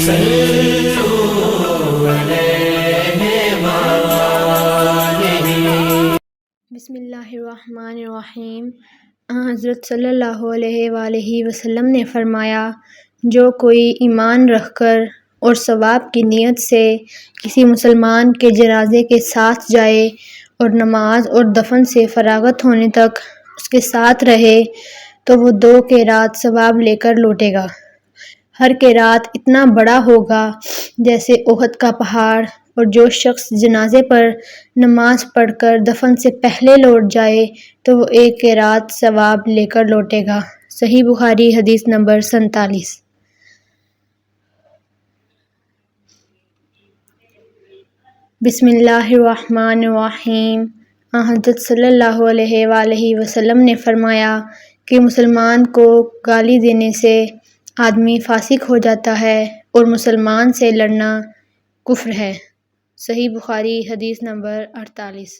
بسم اللہ الرحمن الرحیم۔ حضرت صلی اللہ علیہ وآلہ وسلم نے فرمایا، جو کوئی ایمان رکھ کر اور ثواب کی نیت سے کسی مسلمان کے جنازے کے ساتھ جائے اور نماز اور دفن سے فراغت ہونے تک اس کے ساتھ رہے تو وہ 2 قیرات ثواب لے کر لوٹے گا۔ ہر قیرات اتنا بڑا ہوگا جیسے احد کا پہاڑ، اور جو شخص جنازے پر نماز پڑھ کر دفن سے پہلے لوٹ جائے تو وہ 1 قیرات ثواب لے کر لوٹے گا۔ صحیح بخاری حدیث نمبر 47۔ بسم اللہ الرحمن الرحیم۔ حضرت صلی اللہ علیہ وآلہ وسلم نے فرمایا کہ مسلمان کو گالی دینے سے آدمی فاسق ہو جاتا ہے اور مسلمان سے لڑنا کفر ہے۔ صحیح بخاری حدیث نمبر 48۔